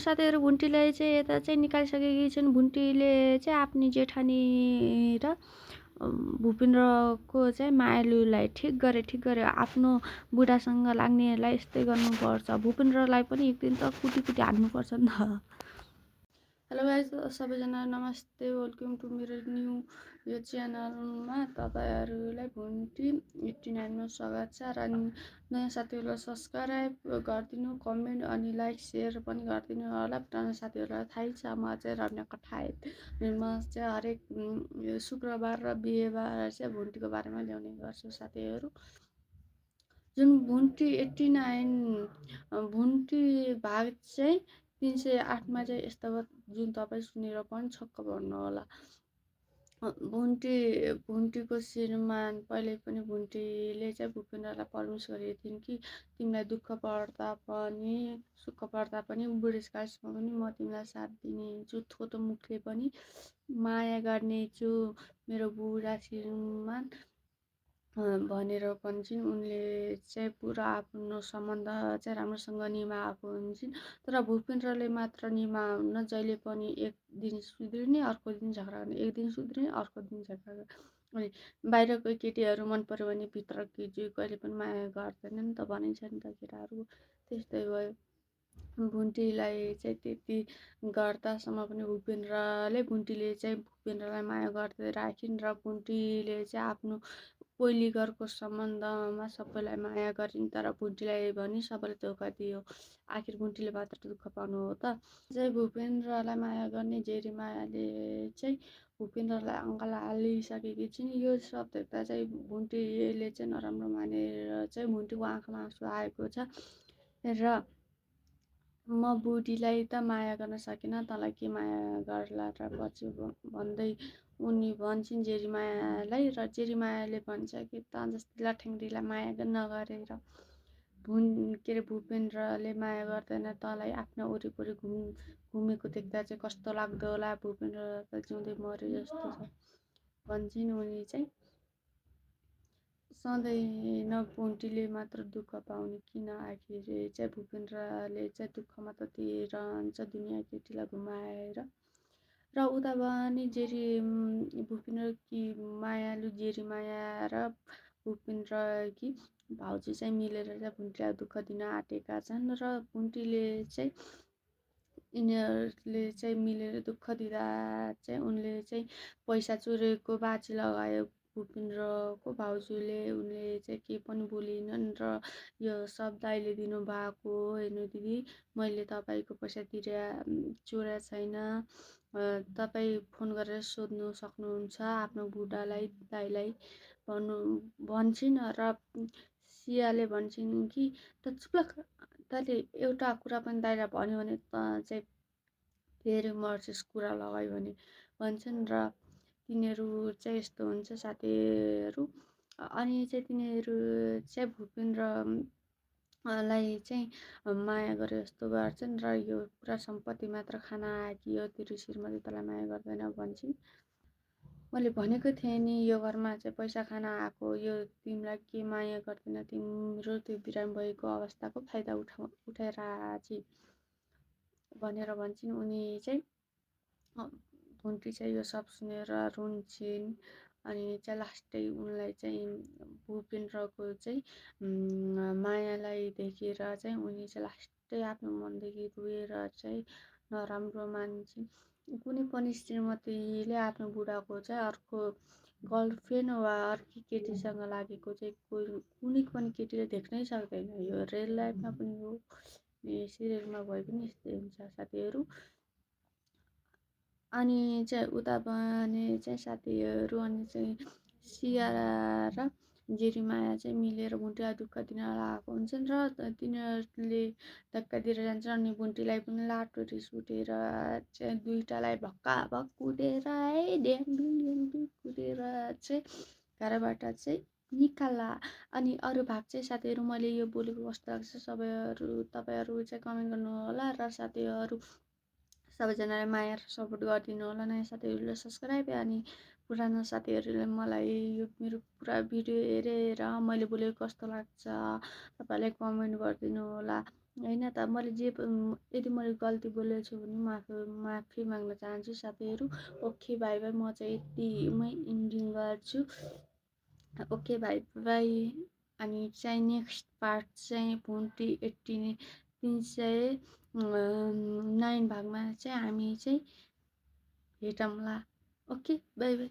साथीहरू भुन्टीलाई चाहिँ यता चाहिँ निकालिसकेकी छिन्। भुन्टीले चाहिँ आफ्नी जेठानी र भूपेन्द्रको चाहिँ मायालुलाई ठिक गरे आफ्नो बुढासँग लाग्नेलाई यस्तै गर्नुपर्छ। भूपेन्द्रलाई पनि एक दिन त कुटी हान्नुपर्छ नि त। हेलो गाइज, सबैजना नमस्ते, वेलकम टु मेरो न्यू यो च्यानलमा तपाईँहरूलाई भुन्टी 89मा स्वागत छ। र नयाँ साथीहरूलाई सब्सक्राइब गरिदिनु, कमेन्ट अनि लाइक सेयर पनि गरिदिनु होला। पुरानो साथीहरूलाई थाहै छ म चाहिँ रम्या कठायत। म चाहिँ हरेक शुक्रबार र बिहिबार चाहिँ भुन्टीको बारेमा ल्याउने गर्छु साथीहरू। जुन भुन्टी 89 भुन्टी भाग चाहिँ 308मा चाहिँ यस्तो जुन तपाईँ सुनेर पनि छक्क पर्नु होला। भुन्टीको श्रीमान पहिले पनि भुन्टीले चाहिँ भूपेन्द्रलाई प्रमिस गरेकी थिइन् कि तिमीलाई दुःख पर्दा पनि सुख पर्दा पनि बुढेसकालसम्म पनि म तिमीलाई साथ दिनेछु, थोतो मुखले पनि माया गर्नेछु मेरो बुढा श्रीमान भनेर भन्छन्। उनले चाहिँ पुरा आफ्नो सम्बन्ध चाहिँ राम्रोसँग निभाएको हुन्छन्। तर भूपेन्द्रले मात्र निभाउन जहिले पनि एक दिन सुध्रिने, अर्को दिन झगडा गर्ने, एक दिन सुध्रिने, अर्को दिन झगडा गर्ने। अनि बाहिरको केटीहरू मन पर्यो भने भित्रकी जुई कहिले पनि माया गर्दैन नि त भनिन्छ नि त केटाहरू। त्यस्तै भयो। भुन्टीलाई चाहिँ त्यति गर्दासम्म पनि भुन्टीले चाहिँ भूपेन्द्रलाई माया गर्दै राखिन् र भुन्टीले चाहिँ आफ्नो पहिली घरको सम्बन्धमा सबैलाई माया गरिन्। तर भुन्टीलाई पनि सबैले धोका दियो। आखिर भुन्टीले मात्र दुःख पाउनु हो त। चाहिँ भूपेन्द्रलाई माया गर्ने जेरीमायाले चाहिँ भूपेन्द्रलाई अङ्गाल हालिसकेकी छिन्। यो सब देख्दा चाहिँ भुन्टीले चाहिँ नराम्रो मानेर चाहिँ भुन्टीको आँखामा आँसु आएको छ। र म बुढीलाई त माया गर्न सकिनँ, तँलाई के माया गर्ला र पछि भन्दै उनी भन्छन् जेरीमायालाई। र जेरीमायाले भन्छ कि त जस्तै लठ्याङ्ग्रीलाई माया नगरेर भूपेन्द्रले माया गर्दैन, तँलाई आफ्नो वरिपरि घुमेको देख्दा चाहिँ कस्तो लाग्दो होला, भूपेन्द्र त जिउँदै मरे जस्तो छ भन्छन्। उनी चाहिँ सधैँ न भुन्टीले मात्र दुःख पाउने किन, आखिर चाहिँ भूपेन्द्रले चाहिँ दुःखमा त दिइरहन्छ दुनियाँ केटीलाई घुमाएर। र उता पनि भूपेन्द्रकी मायालु जेरीमाया र भूपेन्द्रकी भाउजू चाहिँ मिलेर चाहिँ भुन्टीलाई दुःख दिन आँटेका छन्। र भुन्टीले चाहिँ यिनीहरूले चाहिँ मिलेर दुःख दिँदा चाहिँ उनले चाहिँ पैसा चोरेको बाजी लगायो भूपेन्द्रको भाउजूले। उनले चाहिँ के पनि बोलिनन् र यो सब दाइले दिनुभएको हो, हेर्नु दिदी मैले तपाईँको पैसा चोरेको छैन, तपाईँ फोन गरेर सोध्नु सक्नुहुन्छ आफ्नो बुढालाई दाइलाई भन्छन्। र सियाले भन्छन् कि त चुप्लक, तैँले एउटा कुरा पनि दाइलाई भन्यो भने त चाहिँ फेरि मर्छस् कुरा लगायो भने भन्छन्। र तिनीहरू चाहिँ यस्तो हुन्छ साथीहरू। अनि चाहिँ तिनीहरू चाहिँ भूपेन्द्रलाई चाहिँ माया गरे जस्तो गर्छन् र यो पुरा सम्पत्ति मात्र खाना आएकी हो, तिम्रो श्रीमती तँलाई माया गर्दैन भन्छन्। मैले भनेको थिएँ नि यो घरमा चाहिँ पैसा खाना आएको, यो तिमीलाई के माया गर्दैन, तिम्रो त्यो बिरामी भएको अवस्थाको फाइदा उठाइरहेछि भनेर भन्छन्। उनी चाहिँ भुन्टी चाहिँ यो सब सुनेर रुन्छन्। अनि चाहिँ लास्टै उनलाई चाहिँ भूपेन्द्रको चाहिँ मायालाई देखेर चाहिँ उनी चाहिँ लास्टै आफ्नो मनदेखि रोएर चाहिँ नराम्रो मान्छन्। कुनै पनि श्रीमतीले आफ्नो बुढाको चाहिँ अर्को गर्लफ्रेन्ड वा अर्की केटीसँग लागेको चाहिँ कुनै पनि केटीले देख्नै सक्दैन। यो रियल लाइफमा पनि हो, सिरियलमा भए पनि यस्तै हुन्छ साथीहरू। अनि चाहिँ उता भने चाहिँ साथीहरू, अनि चाहिँ सिया र जेरीमाया चाहिँ मिलेर भुन्टीलाई दुःख दिन लागेको हुन्छन् र तिनीहरूले धक्का दिएर जान्छन्। अनि भुन्टीलाई पनि लाटो रिस उठेर चाहिँ दुइटालाई भक्काभक कुटेर कुटेर चाहिँ घरबाट चाहिँ निकाल्ला। अनि अरू भाग चाहिँ साथीहरू मैले यो बोलेको कस्तो लाग्छ तपाईँहरू चाहिँ कमेन्ट गर्नु होला। र साथीहरू सबैजनालाई माया र सपोर्ट गरिदिनु होला। नयाँ साथीहरूले सब्सक्राइब, अनि पुरानो साथीहरूले मलाई यो मेरो पुरा भिडियो हेरेर मैले बोलेको कस्तो लाग्छ तपाईँलाई कमेन्ट गरिदिनु होला। होइन त मैले यदि मैले गल्ती बोलेको छु भने माफी माग्न चाहन्छु साथीहरू। ओके भाइ भाइ, म चाहिँ यतिमै इन्डिङ गर्छु। ओके भाइ भाइ। अनि चाहिँ नेक्स्ट पार्ट चाहिँ 389 भागमा चाहिँ हामी चाहिँ भेटौँला। Okay by by.